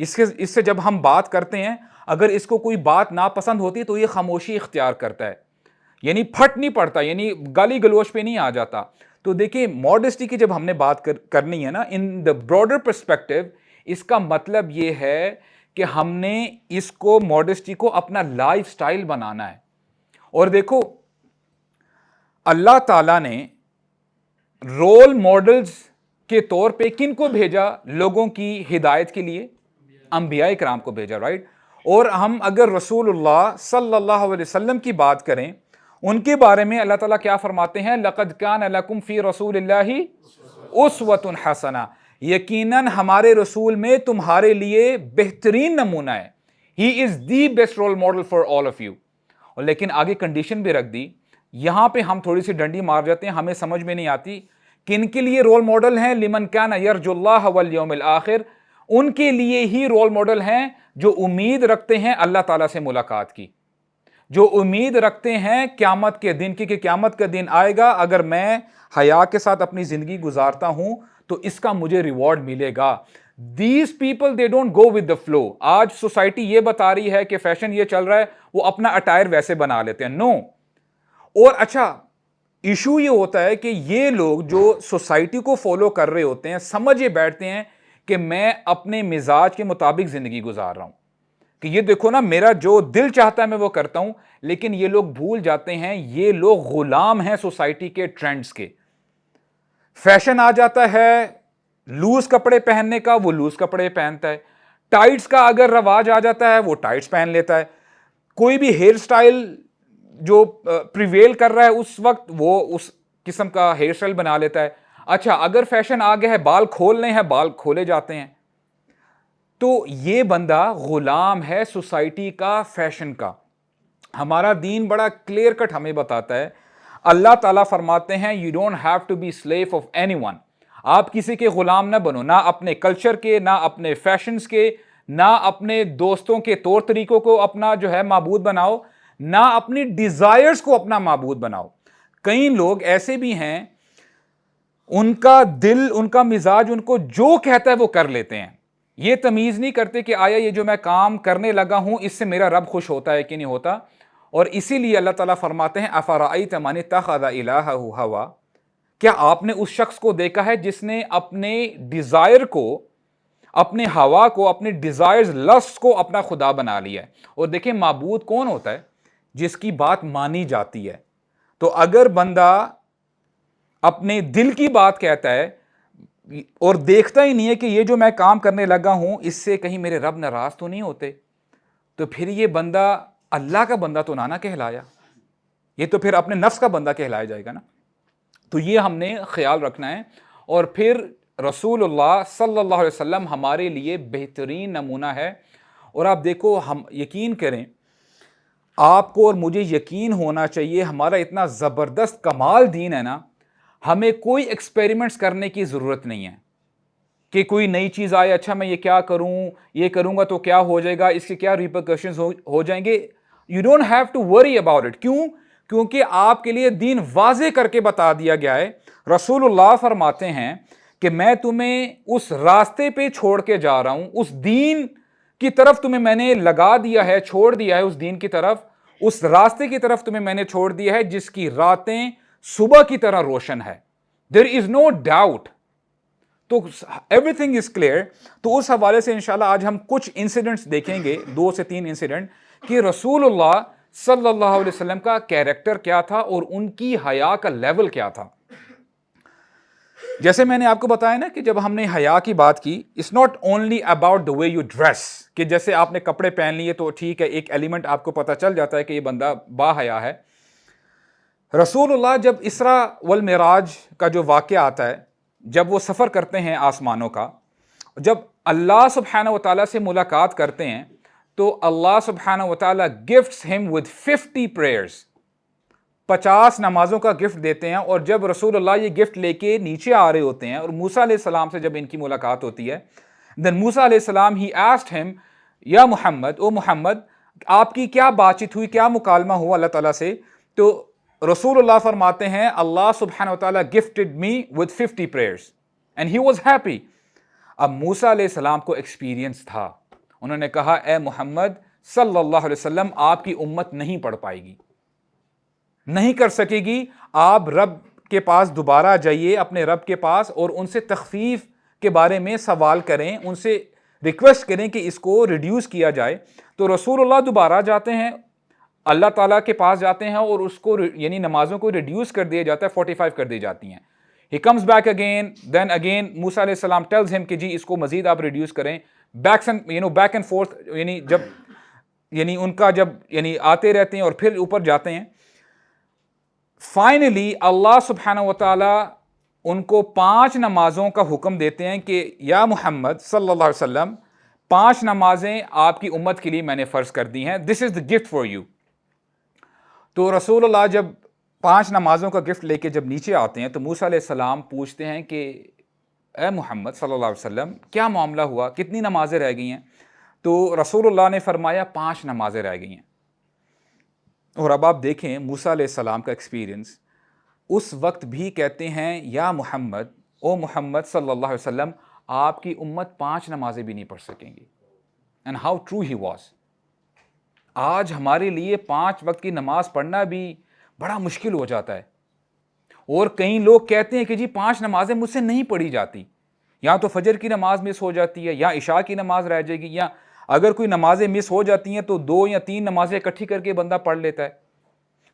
اس سے جب ہم بات کرتے ہیں اگر اس کو کوئی بات ناپسند ہوتی تو یہ خاموشی اختیار کرتا ہے, یعنی پھٹ نہیں پڑتا, یعنی گالی گلوچ پہ نہیں آ جاتا. تو دیکھیں ماڈسٹی کی جب ہم نے بات کرنی ہے نا ان دا براڈر پرسپیکٹو, اس کا مطلب یہ ہے کہ ہم نے اس کو ماڈسٹی کو اپنا لائف سٹائل بنانا ہے. اور دیکھو اللہ تعالیٰ نے رول ماڈلز کے طور پہ کن کو بھیجا لوگوں کی ہدایت کے لیے؟ انبیاء کرام کو بھیجا, رائٹ. اور ہم اگر رسول اللہ صلی اللہ علیہ وسلم کی بات کریں, ان کے بارے میں اللہ تعالیٰ کیا فرماتے ہیں؟ لَقَدْ كَانَ لَكُمْ فِي رَسُولِ اللَّهِ أُسْوَةٌ حَسَنَةٌ, یقیناً ہمارے رسول میں تمہارے لیے بہترین نمونہ ہے. He is the best role model for all of you. اور لیکن آگے کنڈیشن بھی رکھ دی, یہاں پہ ہم تھوڑی سی ڈنڈی مار جاتے ہیں, ہمیں سمجھ میں نہیں آتی کن کے لیے رول ماڈل ہیں. لمن کان یرجو اللہ والیوم الآخر, ان کے لیے ہی رول ماڈل ہیں جو امید رکھتے ہیں اللہ تعالیٰ سے ملاقات کی, جو امید رکھتے ہیں قیامت کے دن کی کہ قیامت کا دن آئے گا, اگر میں حیا کے ساتھ اپنی زندگی گزارتا ہوں تو اس کا مجھے ریوارڈ ملے گا. These people they don't go with the flow. آج سوسائٹی یہ بتا رہی ہے کہ فیشن یہ چل رہا ہے, وہ اپنا اٹائر ویسے بنا لیتے ہیں. نو. اور اچھا ایشو یہ ہوتا ہے کہ یہ لوگ جو سوسائٹی کو فالو کر رہے ہوتے ہیں سمجھے بیٹھتے ہیں کہ میں اپنے مزاج کے مطابق زندگی گزار رہا ہوں, کہ یہ دیکھو نا میرا جو دل چاہتا ہے میں وہ کرتا ہوں. لیکن یہ لوگ بھول جاتے ہیں یہ لوگ غلام ہیں سوسائٹی کے ٹرینڈز کے. فیشن آ جاتا ہے لوز کپڑے پہننے کا, وہ لوز کپڑے پہنتا ہے. ٹائٹس کا اگر رواج آ جاتا ہے وہ ٹائٹس پہن لیتا ہے. کوئی بھی ہیئر سٹائل جو پریویل کر رہا ہے اس وقت وہ اس قسم کا ہیئر سٹائل بنا لیتا ہے. اچھا اگر فیشن آ گیا ہے بال کھولنے ہیں, بال کھولے جاتے ہیں. تو یہ بندہ غلام ہے سوسائٹی کا, فیشن کا. ہمارا دین بڑا کلیئر کٹ ہمیں بتاتا ہے. اللہ تعالیٰ فرماتے ہیں you don't have to be slave of anyone. آپ کسی کے غلام نہ بنو, نہ اپنے کلچر کے, نہ اپنے فیشنز کے, نہ اپنے دوستوں کے طور طریقوں کو اپنا جو ہے معبود بناؤ, نہ اپنی ڈیزائرز کو اپنا معبود بناؤ. کئی لوگ ایسے بھی ہیں ان کا دل, ان کا مزاج ان کو جو کہتا ہے وہ کر لیتے ہیں. یہ تمیز نہیں کرتے کہ آیا یہ جو میں کام کرنے لگا ہوں اس سے میرا رب خوش ہوتا ہے کہ نہیں ہوتا. اور اسی لیے اللہ تعالیٰ فرماتے ہیں افرأیت من اتخذ الہہ ہوا, کیا آپ نے اس شخص کو دیکھا ہے جس نے اپنے ڈیزائر کو, اپنے ہوا کو, اپنے ڈیزائرز لسٹ کو اپنا خدا بنا لیا ہے. اور دیکھیں معبود کون ہوتا ہے؟ جس کی بات مانی جاتی ہے. تو اگر بندہ اپنے دل کی بات کہتا ہے اور دیکھتا ہی نہیں ہے کہ یہ جو میں کام کرنے لگا ہوں اس سے کہیں میرے رب ناراض تو نہیں ہوتے, تو پھر یہ بندہ اللہ کا بندہ تو نہ کہلایا, یہ تو پھر اپنے نفس کا بندہ کہلایا جائے گا نا. تو یہ ہم نے خیال رکھنا ہے. اور پھر رسول اللہ صلی اللہ علیہ وسلم ہمارے لیے بہترین نمونہ ہے. اور آپ دیکھو, ہم یقین کریں, آپ کو اور مجھے یقین ہونا چاہیے, ہمارا اتنا زبردست کمال دین ہے نا, ہمیں کوئی ایکسپیریمنٹس کرنے کی ضرورت نہیں ہے کہ کوئی نئی چیز آئے, اچھا میں یہ کیا کروں, یہ کروں گا تو کیا ہو جائے گا, اس کے کیا ریپرکشنز ہو جائیں گے. You don't have to worry about it. کیوں؟ کیونکہ آپ کے لیے دین واضح کر کے بتا دیا گیا ہے. رسول اللہ فرماتے ہیں کہ میں تمہیں اس راستے پہ چھوڑ کے جا رہا ہوں, اس دین کی طرف تمہیں میں نے لگا دیا ہے, چھوڑ دیا ہے اس دین کی طرف, اس راستے کی طرف تمہیں میں نے چھوڑ دیا ہے جس کی راتیں صبح کی طرح روشن ہے. There is no doubt. تو ایوری تھنگ از کلیئر. تو اس حوالے سے انشاءاللہ آج ہم کچھ انسیڈنٹس دیکھیں گے, 2 سے 3 انسیڈنٹ, کہ رسول اللہ صلی اللہ علیہ وسلم کا کیریکٹر کیا تھا اور ان کی حیا کا لیول کیا تھا. جیسے میں نے آپ کو بتایا نا کہ جب ہم نے حیا کی بات کی, it's not only about the way you dress, کہ جیسے آپ نے کپڑے پہن لیے تو ٹھیک ہے, ایک ایلیمنٹ آپ کو پتہ چل جاتا ہے کہ یہ بندہ با حیا ہے. رسول اللہ جب اسراء والمعراج کا جو واقعہ آتا ہے, جب وہ سفر کرتے ہیں آسمانوں کا, جب اللہ سبحانہ وتعالیٰ سے ملاقات کرتے ہیں تو اللہ سبحانہ وتعالیٰ گفٹس ہم ود 50 پریئرز, 50 نمازوں کا گفٹ دیتے ہیں. اور جب رسول اللہ یہ گفٹ لے کے نیچے آ رہے ہوتے ہیں اور موسیٰ علیہ السلام سے جب ان کی ملاقات ہوتی ہے, دین موسیٰ علیہ السلام ہی آسکڈ ہم یا محمد, او محمد آپ کی کیا بات چیت ہوئی, کیا مکالمہ ہوا اللہ تعالیٰ سے. تو رسول اللہ فرماتے ہیں اللہ سبحانہ وتعالیٰ gifted me with 50 prayers and he was happy. اب موسیٰ علیہ السلام کو ایکسپیرینس تھا, انہوں نے کہا اے محمد صلی اللہ علیہ وسلم آپ کی امت نہیں پڑھ پائے گی, نہیں کر سکے گی. آپ رب کے پاس دوبارہ جائیے, اپنے رب کے پاس, اور ان سے تخفیف کے بارے میں سوال کریں, ان سے ریکویسٹ کریں کہ اس کو ریڈیوس کیا جائے. تو رسول اللہ دوبارہ جاتے ہیں, اللہ تعالیٰ کے پاس جاتے ہیں, اور اس کو یعنی نمازوں کو ریڈیوس کر دیا جاتا ہے, 45 کر دی جاتی ہیں. He comes back again, then again موسیٰ علیہ السلام tells him کہ جی اس کو مزید آپ ریڈیوس کریں. back and forth, یعنی جب یعنی ان کا جب یعنی آتے رہتے ہیں اور پھر اوپر جاتے ہیں. فائنلی اللہ سبحانہ و تعالیٰ ان کو 5 نمازوں کا حکم دیتے ہیں کہ یا محمد صلی اللہ علیہ وسلم 5 نمازیں آپ کی امت کے لیے میں نے فرض کر دی ہیں, دس از دا گفٹ فار یو. تو رسول اللہ جب 5 نمازوں کا گفٹ لے کے جب نیچے آتے ہیں تو موسیٰ علیہ السلام پوچھتے ہیں کہ اے محمد صلی اللہ علیہ وسلم کیا معاملہ ہوا, کتنی نمازیں رہ گئی ہیں؟ تو رسول اللہ نے فرمایا 5 نمازیں رہ گئی ہیں. اور اب آپ دیکھیں موسیٰ علیہ السلام کا ایکسپیرینس, اس وقت بھی کہتے ہیں یا محمد, او محمد صلی اللہ علیہ وسلم آپ کی امت 5 نمازیں بھی نہیں پڑھ سکیں گی. And how true he was. آج ہمارے لیے 5 وقت کی نماز پڑھنا بھی بڑا مشکل ہو جاتا ہے, اور کئی لوگ کہتے ہیں کہ جی 5 نمازیں مجھ سے نہیں پڑھی جاتی, یا تو فجر کی نماز مس ہو جاتی ہے, یا عشاء کی نماز رہ جائے گی, یا اگر کوئی نمازیں مس ہو جاتی ہیں تو 2 یا 3 نمازیں اکٹھی کر کے بندہ پڑھ لیتا ہے.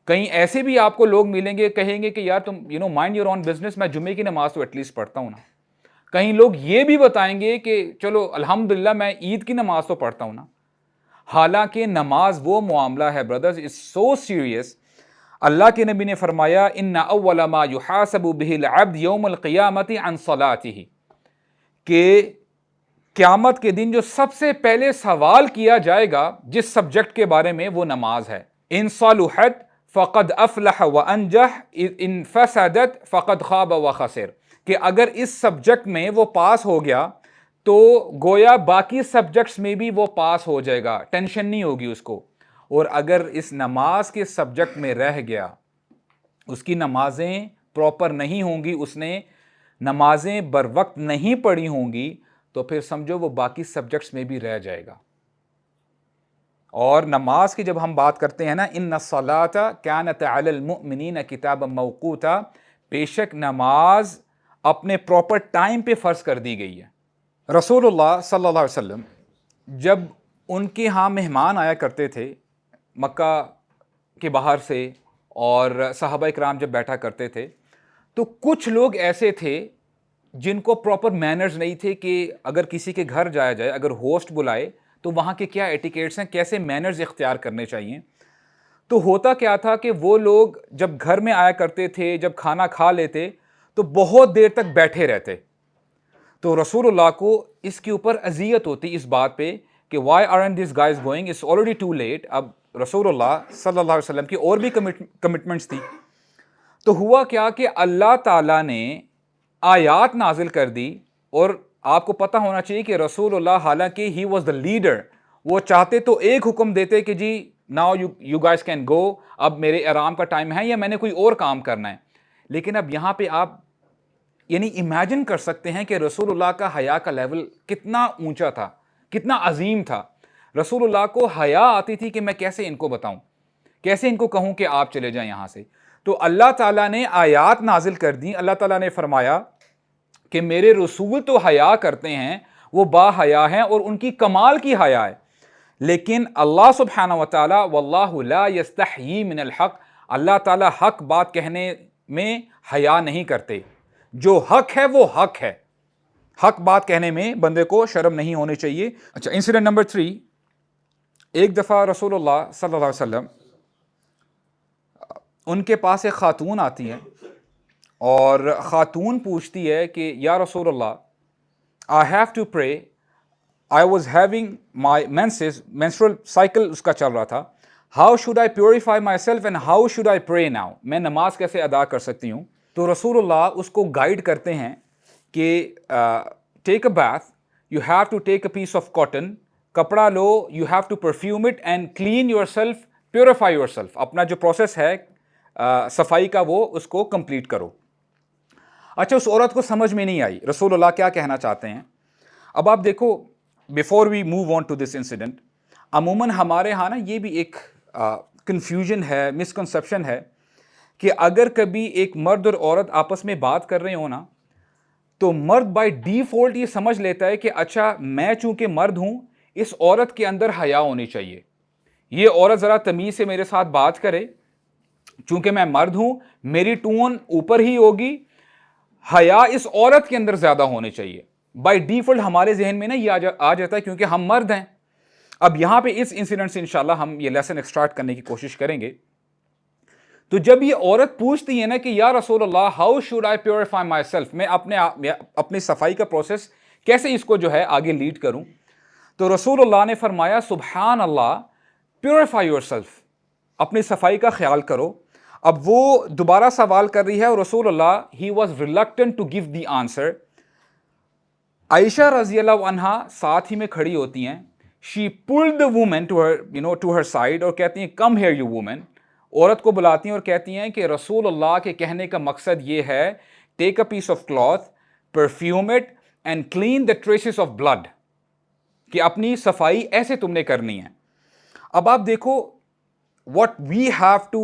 کہیں ایسے بھی آپ کو لوگ ملیں گے کہیں گے کہ یار تم مائنڈ یور اون بزنس, میں جمعے کی نماز تو ایٹ لیسٹ پڑھتا ہوں نا. کہیں لوگ یہ بھی بتائیں گے کہ چلو الحمدللہ میں عید کی نماز تو پڑھتا ہوں نا. حالانکہ نماز وہ معاملہ ہے برادرز, از سو سیریس. اللہ کے نبی نے فرمایا ان اول ما یحاسب به العبد یوم القیامت عن صلاته, کہ قیامت کے دن جو سب سے پہلے سوال کیا جائے گا جس سبجیکٹ کے بارے میں وہ نماز ہے. ان صلحت فقد افلح وانجح, ان فسدت فقد خاب وخسر, کہ اگر اس سبجیکٹ میں وہ پاس ہو گیا تو گویا باقی سبجیکٹس میں بھی وہ پاس ہو جائے گا, ٹینشن نہیں ہوگی اس کو. اور اگر اس نماز کے سبجیکٹ میں رہ گیا, اس کی نمازیں پراپر نہیں ہوں گی, اس نے نمازیں بر وقت نہیں پڑھی ہوں گی, تو پھر سمجھو وہ باقی سبجیکٹس میں بھی رہ جائے گا. اور نماز کی جب ہم بات کرتے ہیں نا, ان الصلاۃ کانت علی المؤمنین کتابا موقوتا, بے شک نماز اپنے پراپر ٹائم پہ فرض کر دی گئی ہے. رسول اللہ صلی اللہ علیہ وسلم جب ان کے ہاں مہمان آیا کرتے تھے مکہ کے باہر سے, اور صحابہ کرام جب بیٹھا کرتے تھے, تو کچھ لوگ ایسے تھے جن کو پراپر مینرز نہیں تھے کہ اگر کسی کے گھر جایا جائے, اگر ہوسٹ بلائے تو وہاں کے کیا ایٹیکیٹس ہیں, کیسے مینرز اختیار کرنے چاہیے. تو ہوتا کیا تھا کہ وہ لوگ جب گھر میں آیا کرتے تھے, جب کھانا کھا لیتے تو بہت دیر تک بیٹھے رہتے. تو رسول اللہ کو اس کے اوپر اذیت ہوتی اس بات پہ کہ why aren't these guys going, it's already too late. اب رسول اللہ صلی اللہ علیہ وسلم کی اور بھی کمٹمنٹس تھی. تو ہوا کیا کہ اللہ تعالیٰ نے آیات نازل کر دی, اور آپ کو پتہ ہونا چاہیے کہ رسول اللہ حالانکہ ہی واز دا لیڈر, وہ چاہتے تو ایک حکم دیتے کہ جی now you guys can go, اب میرے آرام کا ٹائم ہے یا میں نے کوئی اور کام کرنا ہے. لیکن اب یہاں پہ آپ یعنی امیجن کر سکتے ہیں کہ رسول اللہ کا حیا کا لیول کتنا اونچا تھا, کتنا عظیم تھا. رسول اللہ کو حیا آتی تھی کہ میں کیسے ان کو بتاؤں, کیسے ان کو کہوں کہ آپ چلے جائیں یہاں سے. تو اللہ تعالیٰ نے آیات نازل کر دیں. اللہ تعالیٰ نے فرمایا کہ میرے رسول تو حیا کرتے ہیں, وہ با حیا ہیں اور ان کی کمال کی حیا ہے, لیکن اللہ سبحانہ و تعالیٰ واللہ لا یستحیی من الحق, اللہ تعالیٰ حق بات کہنے میں حیا نہیں کرتے. جو حق ہے وہ حق ہے, حق بات کہنے میں بندے کو شرم نہیں ہونی چاہیے. اچھا, انسیڈنٹ نمبر 3, ایک دفعہ رسول اللہ صلی اللہ علیہ وسلم ان کے پاس ایک خاتون آتی ہے, اور خاتون پوچھتی ہے کہ یا رسول اللہ I have to pray, I was having my menses, menstrual cycle اس کا چل رہا تھا, how should I purify myself and how should I pray now, میں نماز کیسے ادا کر سکتی ہوں. تو رسول اللہ اس کو گائیڈ کرتے ہیں کہ take a bath, you have to take a piece of cotton, کپڑا لو, you have to perfume it and clean yourself, purify yourself, اپنا جو پروسیس ہے صفائی کا وہ اس کو کمپلیٹ کرو. اچھا, اس عورت کو سمجھ میں نہیں آئی رسول اللہ کیا کہنا چاہتے ہیں. اب آپ دیکھو before we move on to this incident, عموماً ہمارے ہاں نا یہ بھی ایک کنفیوژن ہے, مسکنسیپشن ہے کہ اگر کبھی ایک مرد اور عورت آپس میں بات کر رہے ہوں نا, تو مرد بائی ڈیفالٹ یہ سمجھ لیتا ہے کہ اچھا میں چونکہ مرد ہوں, اس عورت کے اندر حیا ہونی چاہیے, یہ عورت ذرا تمیز سے میرے ساتھ بات کرے, چونکہ میں مرد ہوں میری ٹون اوپر ہی ہوگی, حیا اس عورت کے اندر زیادہ ہونے چاہیے. بائی ڈیفالٹ ہمارے ذہن میں نا یہ آ جاتا ہے کیونکہ ہم مرد ہیں. اب یہاں پہ اس انسیڈنٹ سے انشاءاللہ ہم یہ لیسن ایکسٹریکٹ کرنے کی کوشش کریں گے. تو جب یہ عورت پوچھتی ہے نا کہ یا رسول Allah how should I purify myself, میں اپنی صفائی کا پروسیس کیسے اس کو جو ہے آگے لیڈ کروں, تو رسول اللہ نے فرمایا سبحان اللہ, پیوریفائی یور سیلف, اپنی صفائی کا خیال کرو. اب وہ دوبارہ سوال کر رہی ہے اور رسول Allah he was reluctant to give the answer. Aisha رضی اللہ عنہا ساتھ ہی میں کھڑی ہوتی ہیں, she pulled the woman to her side اور کہتی ہیں کم ہیئر یو وومن, عورت کو بلاتی ہیں اور کہتی ہیں کہ رسول اللہ کے کہنے کا مقصد یہ ہے take a piece of cloth, perfume it and clean the traces of blood, کہ اپنی صفائی ایسے تم نے کرنی ہے. اب آپ دیکھو what we have to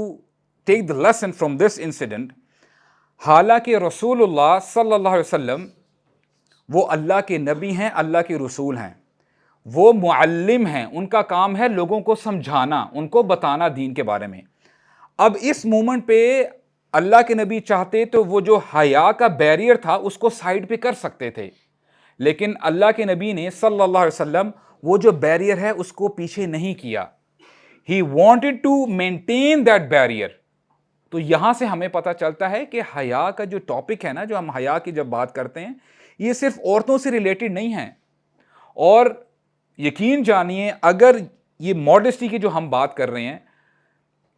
take the lesson from this incident, حالانکہ رسول اللہ صلی اللہ علیہ وسلم وہ اللہ کے نبی ہیں, اللہ کے رسول ہیں, وہ معلم ہیں, ان کا کام ہے لوگوں کو سمجھانا, ان کو بتانا دین کے بارے میں. اب اس مومنٹ پہ اللہ کے نبی چاہتے تو وہ جو حیا کا بیریئر تھا اس کو سائڈ پہ کر سکتے تھے, لیکن اللہ کے نبی نے صلی اللہ علیہ وسلم وہ جو بیریئر ہے اس کو پیچھے نہیں کیا. He wanted to maintain that barrier. تو یہاں سے ہمیں پتہ چلتا ہے کہ حیا کا جو ٹاپک ہے نا, جو ہم حیا کی جب بات کرتے ہیں, یہ صرف عورتوں سے ریلیٹڈ نہیں ہے. اور یقین جانیے اگر یہ ماڈسٹی کی جو ہم بات کر رہے ہیں,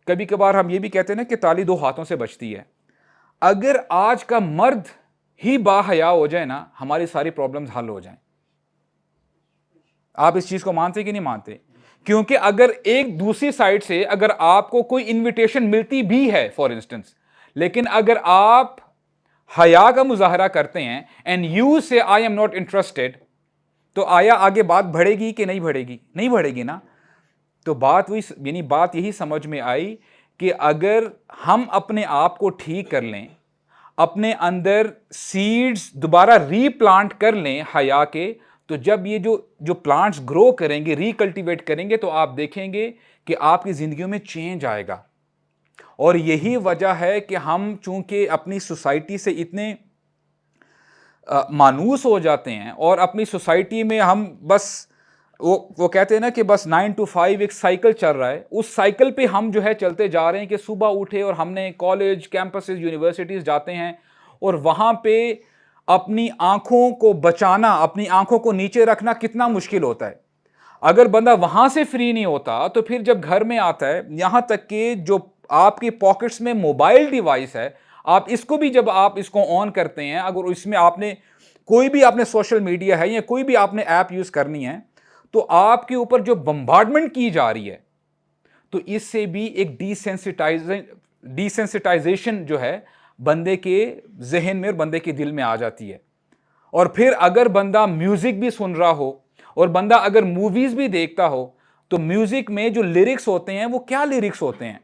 کبھی کبھار ہم یہ بھی کہتے ہیں نا کہ تالی دو ہاتھوں سے بجتی ہے. اگر آج کا مرد ہی با حیا ہو جائے نا, ہماری ساری پرابلمز حل ہو جائیں. آپ اس چیز کو مانتے کہ نہیں مانتے؟ کیونکہ اگر ایک دوسری سائڈ سے اگر آپ کو کوئی انویٹیشن ملتی بھی ہے فار انسٹنس, لیکن اگر آپ حیا کا مظاہرہ کرتے ہیں اینڈ یو سے آئی ایم ناٹ انٹرسٹڈ, تو آیا آگے بات بڑھے گی کہ نہیں بڑھے گی؟ نہیں بڑھے گی نا. تو بات یہی سمجھ میں آئی کہ اگر ہم اپنے آپ کو ٹھیک کر لیں, اپنے اندر سیڈز دوبارہ ری پلانٹ کر لیں حیا کے, تو جب یہ جو پلانٹس گرو کریں گے, ریکلٹیویٹ کریں گے, تو آپ دیکھیں گے کہ آپ کی زندگیوں میں چینج آئے گا. اور یہی وجہ ہے کہ ہم چونکہ اپنی سوسائٹی سے اتنے مانوس ہو جاتے ہیں, اور اپنی سوسائٹی میں ہم بس وہ کہتے ہیں نا کہ بس 9 to 5 ایک سائیکل چل رہا ہے, اس سائیکل پہ ہم جو ہے چلتے جا رہے ہیں کہ صبح اٹھے اور ہم نے کالج, کیمپسز, یونیورسٹیز جاتے ہیں, اور وہاں پہ اپنی آنکھوں کو بچانا, اپنی آنکھوں کو نیچے رکھنا کتنا مشکل ہوتا ہے. اگر بندہ وہاں سے فری نہیں ہوتا تو پھر جب گھر میں آتا ہے, یہاں تک کہ جو آپ کی پاکٹس میں موبائل ڈیوائس ہے, آپ اس کو بھی جب آپ اس کو آن کرتے ہیں, اگر اس میں آپ نے کوئی بھی آپ نے سوشل میڈیا ہے یا کوئی بھی آپ نے ایپ یوز کرنی ہے, تو آپ کے اوپر جو بمبارڈمنٹ کی جا رہی ہے, تو اس سے بھی ایک ڈیسینسٹائزیشن جو ہے بندے کے ذہن میں اور بندے کے دل میں آ جاتی ہے. اور پھر اگر بندہ میوزک بھی سن رہا ہو اور بندہ اگر موویز بھی دیکھتا ہو, تو میوزک میں جو لیرکس ہوتے ہیں وہ کیا لیرکس ہوتے ہیں؟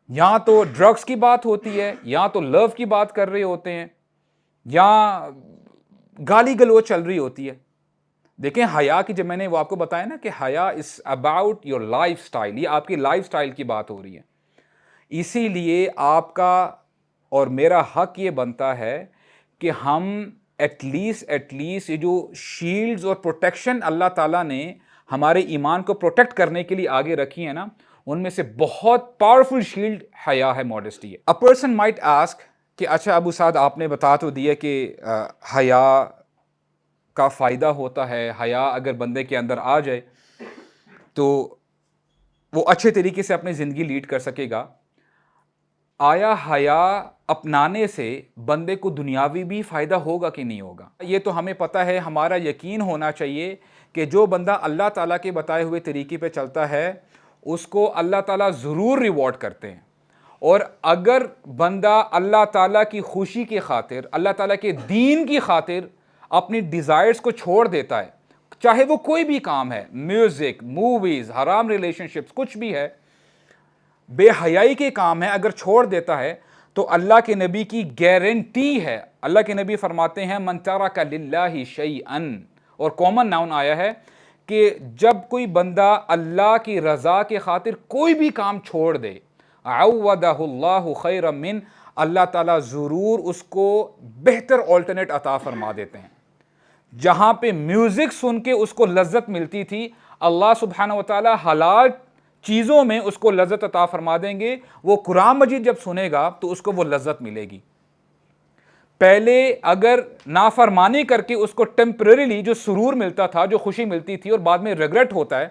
یا تو ڈرگس کی بات ہوتی ہے, یا تو لو کی بات کر رہے ہوتے ہیں, یا گالی گلوچ چل رہی ہوتی ہے. دیکھیں حیا کی, جب میں نے وہ آپ کو بتایا نا کہ حیا is about your life style, یہ آپ کی لائف سٹائل کی بات ہو رہی ہے. اسی لیے آپ کا اور میرا حق یہ بنتا ہے کہ ہم ایٹ لیسٹ یہ جو شیلڈز اور پروٹیکشن اللہ تعالیٰ نے ہمارے ایمان کو پروٹیکٹ کرنے کے لیے آگے رکھی ہے نا, ان میں سے بہت پاورفل شیلڈ حیا ہے, ماڈسٹی ہے. A person might ask کہ اچھا ابو سعد آپ نے بتا تو دیا کہ حیا کا فائدہ ہوتا ہے, حیا اگر بندے کے اندر آ جائے تو وہ اچھے طریقے سے اپنی زندگی لیڈ کر سکے گا. آیا حیا اپنانے سے بندے کو دنیاوی بھی فائدہ ہوگا کہ نہیں ہوگا؟ یہ تو ہمیں پتہ ہے, ہمارا یقین ہونا چاہیے کہ جو بندہ اللہ تعالیٰ کے بتائے ہوئے طریقے پہ چلتا ہے اس کو اللہ تعالیٰ ضرور ریوارڈ کرتے ہیں. اور اگر بندہ اللہ تعالیٰ کی خوشی کی خاطر, اللہ تعالیٰ کے دین کی خاطر اپنی ڈیزائرز کو چھوڑ دیتا ہے, چاہے وہ کوئی بھی کام ہے, میوزک, موویز, حرام ریلیشنشپس, کچھ بھی ہے, بے حیائی کے کام ہے, اگر چھوڑ دیتا ہے تو اللہ کے نبی کی گارنٹی ہے, اللہ کے نبی فرماتے ہیں من ترک للہ شیئا, اور کامن ناؤن آیا ہے کہ جب کوئی بندہ اللہ کی رضا کے خاطر کوئی بھی کام چھوڑ دے, عوضہ اللہ خیرا من, اللہ تعالیٰ ضرور اس کو بہتر آلٹرنیٹ عطا فرما دیتے ہیں. جہاں پہ میوزک سن کے اس کو لذت ملتی تھی, اللہ سبحانہ وتعالیٰ حلال چیزوں میں اس کو لذت عطا فرما دیں گے. وہ قرآن مجید جب سنے گا تو اس کو وہ لذت ملے گی. پہلے اگر نافرمانی کر کے اس کو ٹیمپریریلی جو سرور ملتا تھا, جو خوشی ملتی تھی, اور بعد میں ریگریٹ ہوتا ہے,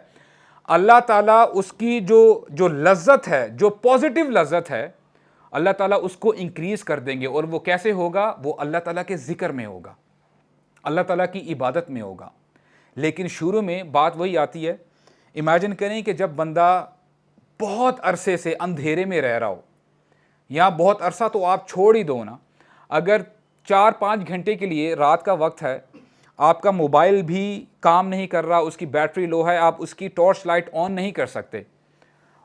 اللہ تعالیٰ اس کی جو لذت ہے, جو پازیٹیو لذت ہے, اللہ تعالیٰ اس کو انکریز کر دیں گے. اور وہ کیسے ہوگا؟ وہ اللہ تعالیٰ کے ذکر میں ہوگا, اللہ تعالیٰ کی عبادت میں ہوگا. لیکن شروع میں بات وہی آتی ہے, امیجن کریں کہ جب بندہ بہت عرصے سے اندھیرے میں رہ رہا ہو, یا بہت عرصہ تو آپ چھوڑ ہی دو نا, اگر 4-5 گھنٹے کے لیے رات کا وقت ہے, آپ کا موبائل بھی کام نہیں کر رہا, اس کی بیٹری لو ہے, آپ اس کی ٹارچ لائٹ آن نہیں کر سکتے,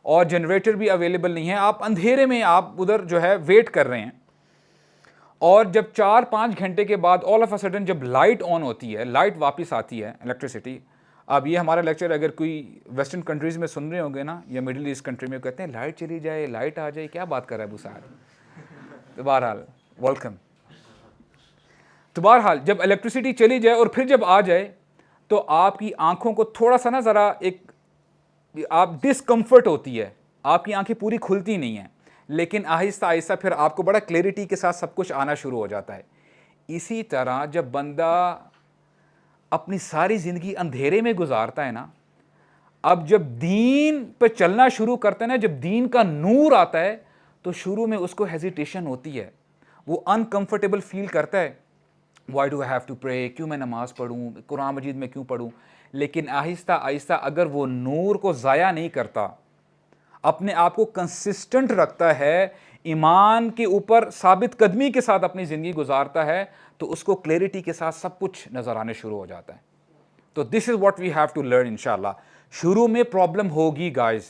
اور جنریٹر بھی اویلیبل نہیں ہے, آپ اندھیرے میں آپ ادھر جو ہے ویٹ کر رہے ہیں, اور جب 4-5 گھنٹے کے بعد آل آف اے سڈن جب لائٹ آن ہوتی ہے, لائٹ واپس آتی ہے, الیکٹریسٹی. اب یہ ہمارا لیکچر اگر کوئی ویسٹرن کنٹریز میں سن رہے ہوں گے نا, یا مڈل ایسٹ کنٹری میں, کہتے ہیں لائٹ چلی جائے, لائٹ آ جائے, کیا بات کر رہا ہے ابو سعد. تو بہرحال ویلکم. تو بہرحال جب الیکٹریسٹی چلی جائے اور پھر جب آ جائے تو آپ کی آنکھوں کو تھوڑا سا نا ذرا ایک آپ ڈسکمفرٹ ہوتی ہے, آپ کی آنکھیں پوری کھلتی نہیں ہیں, لیکن آہستہ آہستہ پھر آپ کو بڑا کلیئرٹی کے ساتھ سب کچھ آنا شروع ہو جاتا ہے. اسی طرح جب بندہ اپنی ساری زندگی اندھیرے میں گزارتا ہے نا, اب جب دین پہ چلنا شروع کرتا ہے نا, جب دین کا نور آتا ہے تو شروع میں اس کو ہیزیٹیشن ہوتی ہے, وہ انکمفرٹیبل فیل کرتا ہے, why do I have to pray, کیوں میں نماز پڑھوں, قرآن مجید میں کیوں پڑھوں. لیکن آہستہ آہستہ اگر وہ نور کو ضائع نہیں کرتا, اپنے آپ کو کنسسٹنٹ رکھتا ہے, ایمان کے اوپر ثابت قدمی کے ساتھ اپنی زندگی گزارتا ہے, تو اس کو کلیئرٹی کے ساتھ سب کچھ نظر آنے شروع ہو جاتا ہے. تو this is what we have to learn انشاءاللہ. شروع میں پرابلم ہوگی گائز,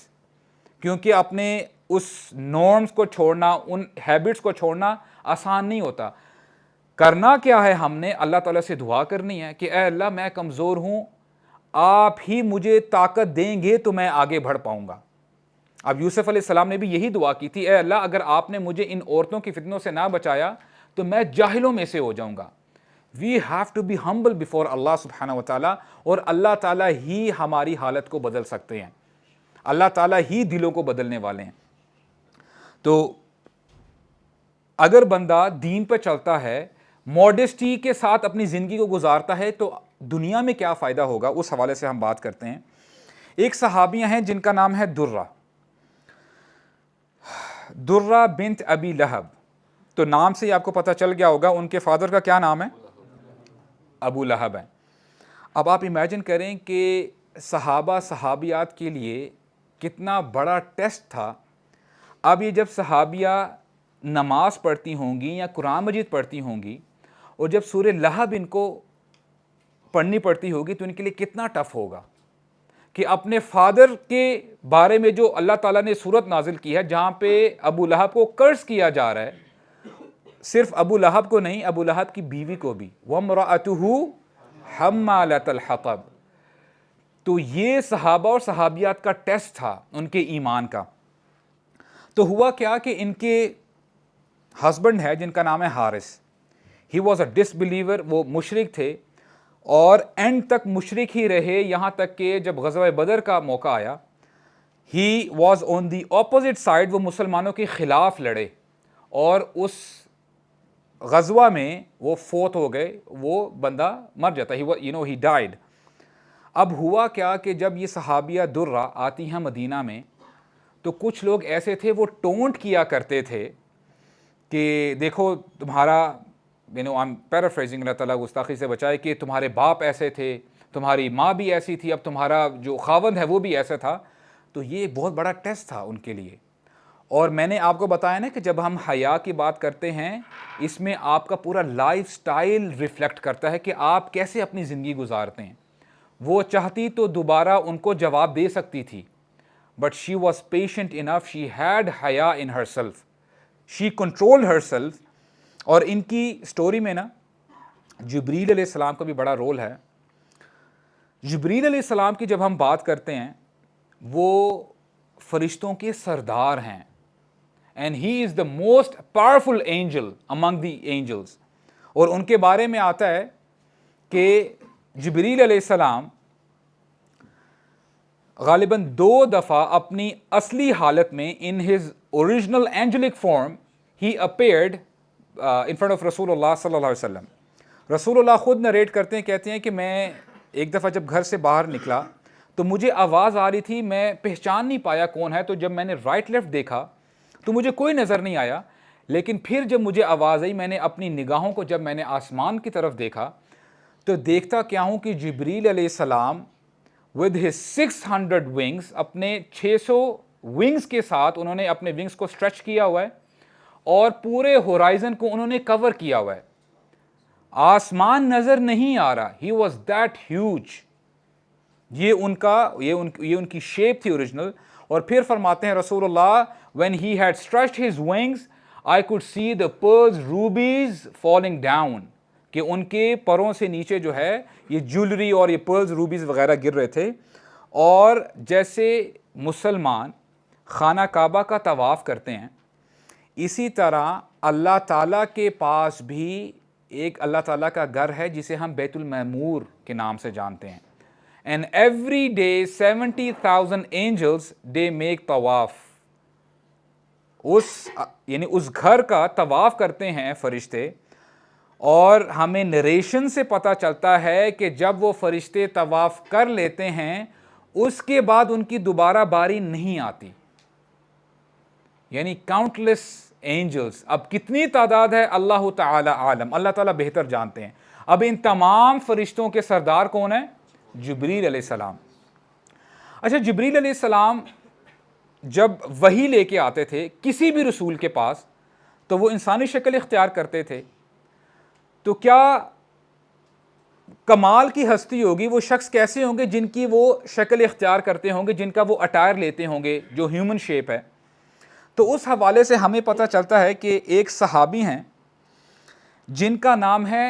کیونکہ اپنے اس نارمز کو چھوڑنا, ان ہیبٹس کو چھوڑنا آسان نہیں ہوتا. کرنا کیا ہے, ہم نے اللہ تعالیٰ سے دعا کرنی ہے کہ اے اللہ میں کمزور ہوں, آپ ہی مجھے طاقت دیں گے تو میں آگے بڑھ پاؤں گا. اب یوسف علیہ السلام نے بھی یہی دعا کی تھی, اے اللہ اگر آپ نے مجھے ان عورتوں کی فتنوں سے نہ بچایا تو میں جاہلوں میں سے ہو جاؤں گا. We have to be humble before Allah سبحانہ و تعالیٰ, اور اللہ تعالیٰ ہی ہماری حالت کو بدل سکتے ہیں, اللہ تعالیٰ ہی دلوں کو بدلنے والے ہیں. تو اگر بندہ دین پہ چلتا ہے, ماڈسٹی کے ساتھ اپنی زندگی کو گزارتا ہے, تو دنیا میں کیا فائدہ ہوگا, اس حوالے سے ہم بات کرتے ہیں. ایک صحابیہ ہیں جن کا نام ہے درہ بنت ابی لہب. تو نام سے ہی آپ کو پتہ چل گیا ہوگا ان کے فادر کا کیا نام ہے, ابو لہب ہے. اب آپ امیجن کریں کہ صحابہ صحابیات کے لیے کتنا بڑا ٹیسٹ تھا. اب یہ جب صحابیہ نماز پڑھتی ہوں گی یا قرآن مجید پڑھتی ہوں گی, اور جب سورہ لہب ان کو پڑھنی پڑتی ہوگی, تو ان کے لیے کتنا ٹف ہوگا کہ اپنے فادر کے بارے میں جو اللہ تعالیٰ نے سورت نازل کی ہے, جہاں پہ ابو لہب کو کرس کیا جا رہا ہے, صرف ابو لہب کو نہیں, ابو لہب کی بیوی کو بھی, وَامْرَأَتُهُ حَمَّالَةَ الْحَطَبِ. تو یہ صحابہ اور صحابیات کا ٹیسٹ تھا ان کے ایمان کا. تو ہوا کیا کہ ان کے ہسبینڈ ہے جن کا نام ہے Haris, he was a disbeliever, وہ مشرک تھے, اور اینڈ تک مشرک ہی رہے, یہاں تک کہ جب غزوہ بدر کا موقع آیا, he was on the opposite side, وہ مسلمانوں کے خلاف لڑے, اور اس غزوہ میں وہ فوت ہو گئے, وہ بندہ مر جاتا, ہی ڈائیڈ. اب ہوا کیا کہ جب یہ صحابیہ درہ آتی ہیں مدینہ میں, تو کچھ لوگ ایسے تھے وہ ٹونٹ کیا کرتے تھے کہ دیکھو تمہارا, I'm paraphrasing, اللہ تعالیٰ گستاخی سے بچائے, کہ تمہارے باپ ایسے تھے, تمہاری ماں بھی ایسی تھی, اب تمہارا جو خاوند ہے وہ بھی ایسا تھا. تو یہ بہت بڑا ٹیسٹ تھا ان کے لیے. اور میں نے آپ کو بتایا نا کہ جب ہم حیا کی بات کرتے ہیں, اس میں آپ کا پورا لائف سٹائل ریفلیکٹ کرتا ہے کہ آپ کیسے اپنی زندگی گزارتے ہیں. وہ چاہتی تو دوبارہ ان کو جواب دے سکتی تھی, but she was patient enough, she had حیا ان ہر سیلف, شی کنٹرول ہر سیلف. اور ان کی سٹوری میں نا جبریل علیہ السلام کا بھی بڑا رول ہے. جبریل علیہ السلام کی جب ہم بات کرتے ہیں, وہ فرشتوں کے سردار ہیں, and he is the most powerful angel among the angels. اور ان کے بارے میں آتا ہے کہ جبریل علیہ السلام غالباً 2 دفعہ اپنی اصلی حالت میں in his original angelic form ہی اپیئرڈ ان فرنٹ آف رسول اللہ صلی اللہ علیہ وسلم. رسول اللہ خود نریٹ کرتے ہیں, کہتے ہیں کہ میں ایک دفعہ جب گھر سے باہر نکلا تو مجھے آواز آ رہی تھی, میں پہچان نہیں پایا کون ہے, تو جب میں نے رائٹ لیفٹ دیکھا تو مجھے کوئی نظر نہیں آیا, لیکن پھر جب مجھے آواز آئی, میں نے اپنی نگاہوں کو جب میں نے آسمان کی طرف دیکھا تو دیکھتا کیا ہوں کہ جبریل علیہ السلام with his 600 wings, اپنے 600 ونگز کے ساتھ انہوں نے اپنے ونگز کو سٹریچ کیا ہوا ہے اور پورے ہورائزن کو انہوں نے کور کیا ہوا ہے. آسمان نظر نہیں آ رہا, he was that huge. یہ ان کی شیپ تھی اوریجنل. اور پھر فرماتے ہیں رسول اللہ, when he had stretched his wings I could see the pearls, rubies falling down, کہ ان کے پروں سے نیچے جو ہے یہ جولری اور یہ پرلز روبیز وغیرہ گر رہے تھے. اور جیسے مسلمان خانہ کعبہ کا طواف کرتے ہیں, اسی طرح اللہ تعالیٰ کے پاس بھی ایک اللہ تعالیٰ کا گھر ہے جسے ہم بیت المعمور کے نام سے جانتے ہیں. And every day 70,000 angels they make طواف, یعنی اس گھر کا طواف کرتے ہیں فرشتے. اور ہمیں نریشن سے پتہ چلتا ہے کہ جب وہ فرشتے طواف کر لیتے ہیں اس کے بعد ان کی دوبارہ باری نہیں آتی, یعنی کاؤنٹلیس اینجلس. اب کتنی تعداد ہے اللہ تعالی عالم, اللہ تعالیٰ بہتر جانتے ہیں. اب ان تمام فرشتوں کے سردار کون ہیں؟ جبریل علیہ السلام. اچھا, جبریل علیہ السلام جب وحی لے کے آتے تھے کسی بھی رسول کے پاس تو وہ انسانی شکل اختیار کرتے تھے. تو کیا کمال کی ہستی ہوگی, وہ شخص کیسے ہوں گے جن کی وہ شکل اختیار کرتے ہوں گے, جن کا وہ اٹائر لیتے ہوں گے جو ہیومن شیپ ہے. تو اس حوالے سے ہمیں پتہ چلتا ہے کہ ایک صحابی ہیں جن کا نام ہے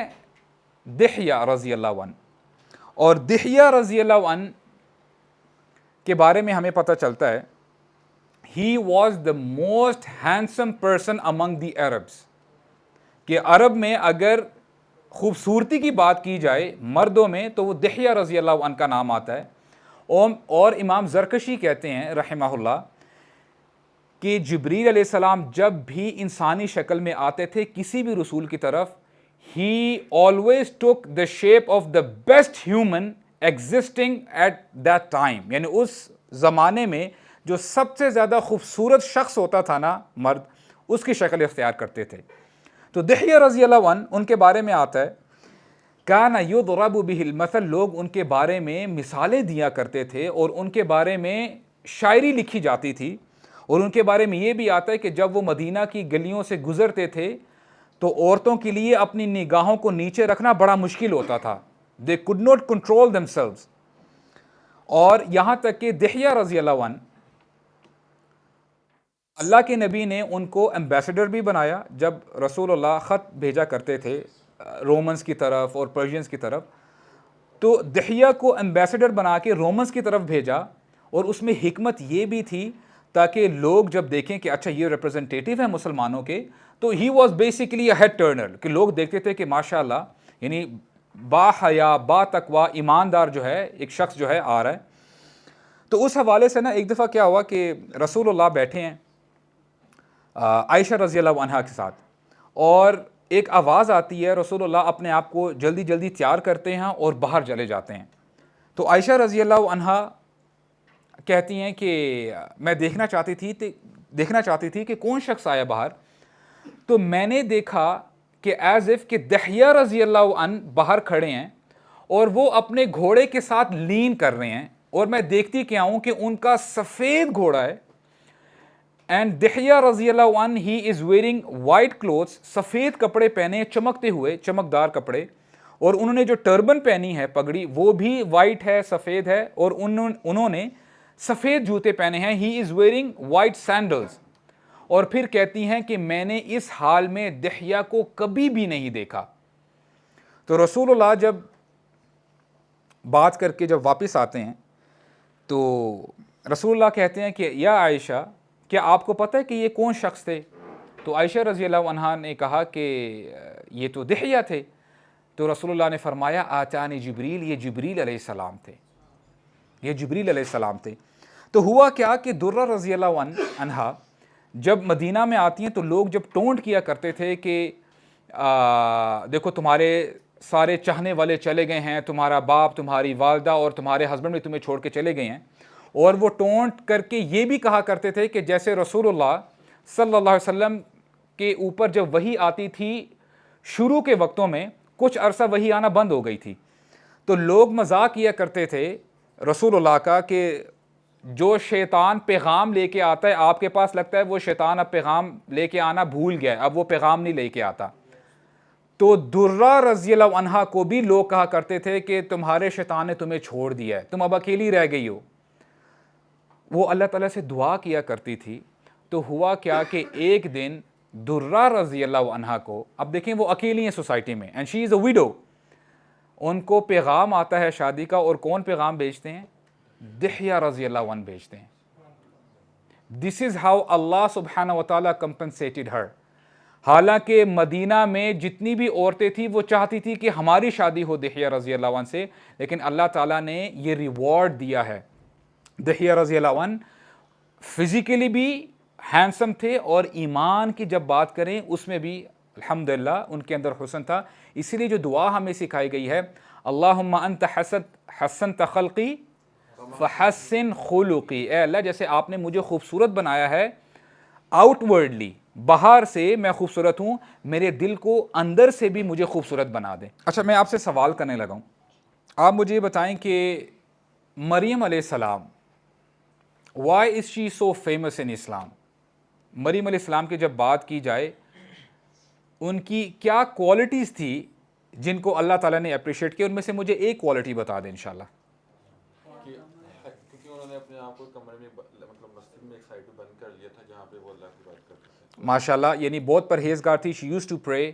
دحیہ رضی اللہ عنہ, اور دحیہ رضی اللہ عنہ کے بارے میں ہمیں پتہ چلتا ہے he was the most handsome person among the Arabs, کہ عرب میں اگر خوبصورتی کی بات کی جائے مردوں میں تو وہ دحیہ رضی اللہ عنہ کا نام آتا ہے. اور امام زرکشی کہتے ہیں رحمہ اللہ کہ جبریل علیہ السلام جب بھی انسانی شکل میں آتے تھے کسی بھی رسول کی طرف, he always took the shape of the best human existing at that time, یعنی اس زمانے میں جو سب سے زیادہ خوبصورت شخص ہوتا تھا نا مرد, اس کی شکل اختیار کرتے تھے. تو دحیہ رضی اللہ عنہ ان کے بارے میں آتا ہے کان یضرب بہ المثل, لوگ ان کے بارے میں مثالیں دیا کرتے تھے اور ان کے بارے میں شاعری لکھی جاتی تھی. اور ان کے بارے میں یہ بھی آتا ہے کہ جب وہ مدینہ کی گلیوں سے گزرتے تھے تو عورتوں کے لیے اپنی نگاہوں کو نیچے رکھنا بڑا مشکل ہوتا تھا, they could not control themselves. اور یہاں تک کہ دحیہ رضی اللہ عنہ, اللہ کے نبی نے ان کو ایمبیسڈر بھی بنایا. جب رسول اللہ خط بھیجا کرتے تھے رومنز کی طرف اور پرشینز کی طرف, تو دحیہ کو ایمبیسڈر بنا کے رومنز کی طرف بھیجا. اور اس میں حکمت یہ بھی تھی تاکہ لوگ جب دیکھیں کہ اچھا یہ ریپرزنٹیٹیو ہے مسلمانوں کے, تو he was basically a head turner, کہ لوگ دیکھتے تھے کہ ماشاء اللہ یعنی با حیا با تقوی ایماندار جو ہے ایک شخص جو ہے آ رہا ہے. تو اس حوالے سے نا ایک دفعہ کیا ہوا کہ رسول اللہ بیٹھے ہیں عائشہ رضی اللہ عنہا کے ساتھ, اور ایک آواز آتی ہے, رسول اللہ اپنے آپ کو جلدی جلدی تیار کرتے ہیں اور باہر چلے جاتے ہیں. تو عائشہ رضی اللہ عنہا کہتی ہیں کہ میں دیکھنا چاہتی تھی کہ کون شخص آیا باہر. تو میں نے دیکھا کہ ایز اف کہ دحیہ رضی اللہ عنہ باہر کھڑے ہیں اور وہ اپنے گھوڑے کے ساتھ لین کر رہے ہیں, اور میں دیکھتی کیا ہوں کہ ان کا سفید گھوڑا ہے. اینڈ دحیہ رضی اللہ عنہ he is wearing white clothes, سفید کپڑے پہنے چمکتے ہوئے چمکدار کپڑے, اور انہوں نے جو ٹربن پہنی ہے پگڑی وہ بھی وائٹ ہے, سفید ہے, اور انہوں نے سفید جوتے پہنے ہیں. ہی از ویئرنگ وائٹ سینڈلز. اور پھر کہتی ہیں کہ میں نے اس حال میں دحیہ کو کبھی بھی نہیں دیکھا. تو رسول اللہ جب بات کر کے جب واپس آتے ہیں تو رسول اللہ کہتے ہیں کہ یا عائشہ کیا آپ کو پتہ ہے کہ یہ کون شخص تھے؟ تو عائشہ رضی اللہ عنہا نے کہا کہ یہ تو دحیہ تھے. تو رسول اللہ نے فرمایا آتانی جبریل, یہ جبریل علیہ السلام تھے, یہ جبریل علیہ السلام تھے. تو ہوا کیا کہ درہ رضی اللہ عنہا جب مدینہ میں آتی ہیں تو لوگ جب ٹونٹ کیا کرتے تھے کہ دیکھو تمہارے سارے چاہنے والے چلے گئے ہیں, تمہارا باپ, تمہاری والدہ اور تمہارے ہسبینڈ بھی تمہیں چھوڑ کے چلے گئے ہیں. اور وہ ٹونٹ کر کے یہ بھی کہا کرتے تھے کہ جیسے رسول اللہ صلی اللہ علیہ وسلم کے اوپر جب وحی آتی تھی شروع کے وقتوں میں کچھ عرصہ وحی آنا بند ہو گئی تھی, تو لوگ مذاق کیا کرتے تھے رسول اللہ کا کہ جو شیطان پیغام لے کے آتا ہے آپ کے پاس, لگتا ہے وہ شیطان اب پیغام لے کے آنا بھول گیا ہے, اب وہ پیغام نہیں لے کے آتا. تو درہ رضی اللہ عنہا کو بھی لوگ کہا کرتے تھے کہ تمہارے شیطان نے تمہیں چھوڑ دیا ہے, تم اب اکیلی رہ گئی ہو. وہ اللہ تعالیٰ سے دعا کیا کرتی تھی. تو ہوا کیا کہ ایک دن درہ رضی اللہ عنہا کو, اب دیکھیں وہ اکیلی ہیں سوسائٹی میں, اینڈ شی از اے ویڈو, ان کو پیغام آتا ہے شادی کا, اور کون پیغام بھیجتے ہیں؟ دحیہ رضی اللہ عنہ بھیجتے ہیں. دس از ہاؤ اللہ سبحانہ و تعالیٰ کمپنسیٹڈ ہر. حالانکہ مدینہ میں جتنی بھی عورتیں تھیں وہ چاہتی تھی کہ ہماری شادی ہو دحیہ رضی اللہ عنہ سے, لیکن اللہ تعالیٰ نے یہ ریوارڈ دیا ہے. دحیہ رضی اللہ عنہ فزیکلی بھی ہینڈسم تھے, اور ایمان کی جب بات کریں اس میں بھی الحمدللہ ان کے اندر حسن تھا. اسی لیے جو دعا ہمیں سکھائی گئی ہے, اللہم انت حسنت خلقی فحسن خلقی, اے اللہ جیسے آپ نے مجھے خوبصورت بنایا ہے آؤٹ ورڈلی, باہر سے میں خوبصورت ہوں, میرے دل کو اندر سے بھی مجھے خوبصورت بنا دیں. اچھا میں آپ سے سوال کرنے لگا ہوں, آپ مجھے یہ بتائیں کہ مریم علیہ السلام, why is she so famous in Islam? مریم علیہ السلام کی جب بات کی جائے ان کی کیا کوالٹیز تھی جن کو اللہ تعالیٰ نے اپریشیٹ کیا؟ ان میں سے مجھے ایک کوالٹی بتا دیں انشاءاللہ. کیونکہ انہوں نے اپنے آپ کو کمرے میں مطلب مسجد میں ایک سائڈ پہ بند کر لیا تھا جہاں پہ وہ اللہ کی بات کرتے تھے. ماشاءاللہ, یعنی بہت پرہیزگار تھی. she used to pray.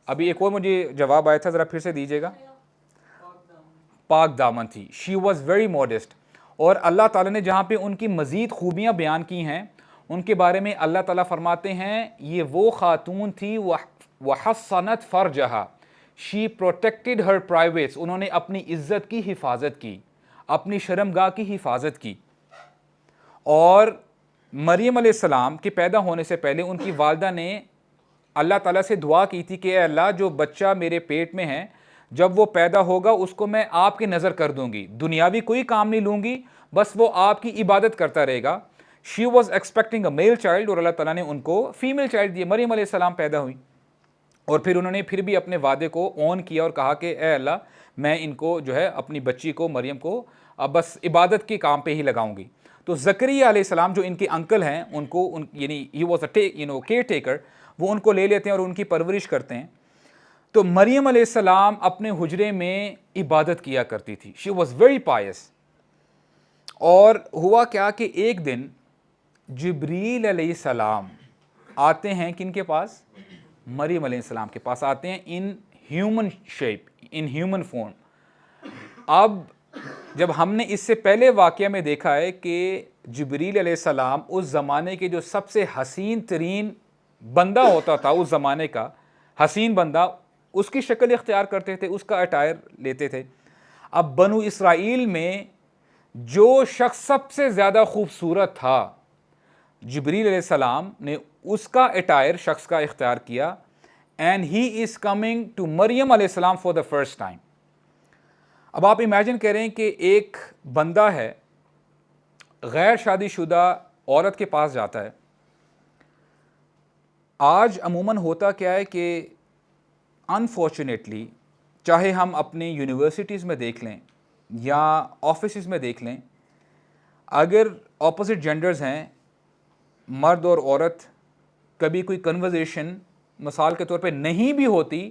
ابھی ایک اور مجھے جواب آیا تھا, ذرا پھر سے دیجیے گا. پاک دامن تھی. she was very modest. اور اللہ تعالیٰ نے جہاں پہ ان کی مزید خوبیاں بیان کی ہیں ان کے بارے میں اللہ تعالیٰ فرماتے ہیں یہ وہ خاتون تھی وحصنت فرجہا, she protected her privates, انہوں نے اپنی عزت کی حفاظت کی, اپنی شرمگاہ کی حفاظت کی. اور مریم علیہ السلام کے پیدا ہونے سے پہلے ان کی والدہ نے اللہ تعالیٰ سے دعا کی تھی کہ اے اللہ جو بچہ میرے پیٹ میں ہے جب وہ پیدا ہوگا اس کو میں آپ کی نظر کر دوں گی, دنیاوی کوئی کام نہیں لوں گی, بس وہ آپ کی عبادت کرتا رہے گا. She was expecting a male child, اور اللہ تعالیٰ نے ان کو فیمیل چائلڈ دی. مریم علیہ السلام پیدا ہوئی, اور پھر انہوں نے پھر بھی اپنے وعدے کو اون کیا اور کہا کہ اے اللہ میں ان کو جو ہے اپنی بچی کو مریم کو اب بس عبادت کے کام پہ ہی لگاؤں گی. تو زکریا علیہ السلام جو ان کے انکل ہیں ان کو یعنی ہی واز اے کیئر ٹیکر, وہ ان کو لے لیتے ہیں اور ان کی پرورش کرتے ہیں. تو مریم علیہ السلام اپنے حجرے میں عبادت کیا کرتی تھی. شی واز ویری پائس. اور ہوا کیا کہ ایک دن جبریل علیہ السلام آتے ہیں کن کے پاس؟ مریم علیہ السلام کے پاس آتے ہیں, in human shape, in human form. اب جب ہم نے اس سے پہلے واقعہ میں دیکھا ہے کہ جبریل علیہ السلام اس زمانے کے جو سب سے حسین ترین بندہ ہوتا تھا, اس زمانے کا حسین بندہ, اس کی شکل اختیار کرتے تھے, اس کا اٹائر لیتے تھے. اب بنو اسرائیل میں جو شخص سب سے زیادہ خوبصورت تھا جبریل علیہ السلام نے اس کا اٹائر شخص کا اختیار کیا, and he is coming to Maryam علیہ السلام فار دا فرسٹ ٹائم. اب آپ امیجن کریں کہ ایک بندہ ہے غیر شادی شدہ عورت کے پاس جاتا ہے. آج عموماً ہوتا کیا ہے کہ انفارچونیٹلی, چاہے ہم اپنی یونیورسٹیز میں دیکھ لیں یا آفیسز میں دیکھ لیں, اگر اپوزٹ جینڈرز ہیں مرد اور عورت, کبھی کوئی کنورزیشن مثال کے طور پہ نہیں بھی ہوتی,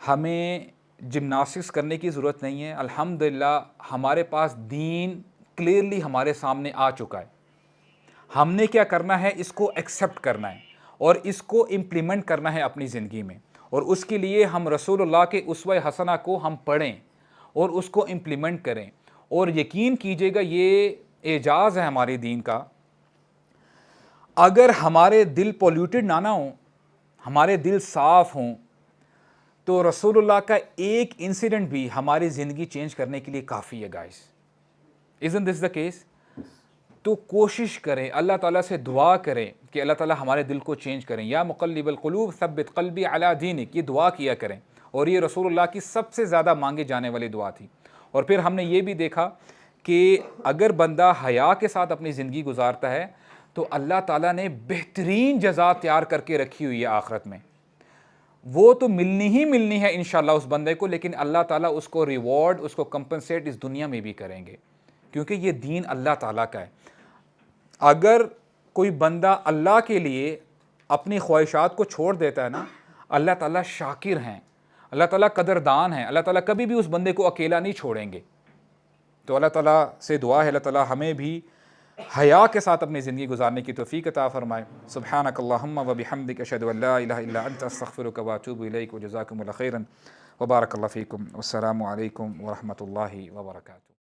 ہمیں جمناسٹکس کرنے کی ضرورت نہیں ہے. الحمدللہ ہمارے پاس دین کلیئرلی ہمارے سامنے آ چکا ہے. ہم نے کیا کرنا ہے, اس کو ایکسیپٹ کرنا ہے اور اس کو امپلیمنٹ کرنا ہے اپنی زندگی میں, اور اس کے لیے ہم رسول اللہ کے اسوہ حسنہ کو ہم پڑھیں اور اس کو امپلیمنٹ کریں. اور یقین کیجئے گا یہ اعجاز ہے ہمارے دین کا, اگر ہمارے دل پولیوٹڈ نہ ہوں, ہمارے دل صاف ہوں, تو رسول اللہ کا ایک انسیڈنٹ بھی ہماری زندگی چینج کرنے کے لیے کافی ہے guys. isn't this the case؟ تو کوشش کریں, اللہ تعالیٰ سے دعا کریں کہ اللہ تعالیٰ ہمارے دل کو چینج کریں. یا مقلب القلوب ثبت قلبی علی دینک, یہ دعا کیا کریں, اور یہ رسول اللہ کی سب سے زیادہ مانگے جانے والی دعا تھی. اور پھر ہم نے یہ بھی دیکھا کہ اگر بندہ حیا کے ساتھ اپنی زندگی گزارتا ہے تو اللہ تعالیٰ نے بہترین جزا تیار کر کے رکھی ہوئی ہے آخرت میں. وہ تو ملنی ہی ملنی ہے انشاءاللہ اس بندے کو, لیکن اللہ تعالیٰ اس کو ریوارڈ, اس کو کمپنسیٹ اس دنیا میں بھی کریں گے, کیونکہ یہ دین اللہ تعالیٰ کا ہے. اگر کوئی بندہ اللہ کے لیے اپنی خواہشات کو چھوڑ دیتا ہے نا, اللہ تعالیٰ شاکر ہیں, اللہ تعالیٰ قدردان ہیں, اللہ تعالیٰ کبھی بھی اس بندے کو اکیلا نہیں چھوڑیں گے. تو اللہ تعالیٰ سے دعا ہے اللہ تعالیٰ ہمیں بھی حیا کے ساتھ اپنی زندگی گزارنے کی توفیق عطا فرمائے. سبحانک اللہم و بحمدک اشہد ان لا الہ الا انت استغفرک و اتوب الیک و جزاکم اللہ خیرا و بارک اللہ فیکم. والسلام علیکم و رحمۃ اللہ وبرکاتہ.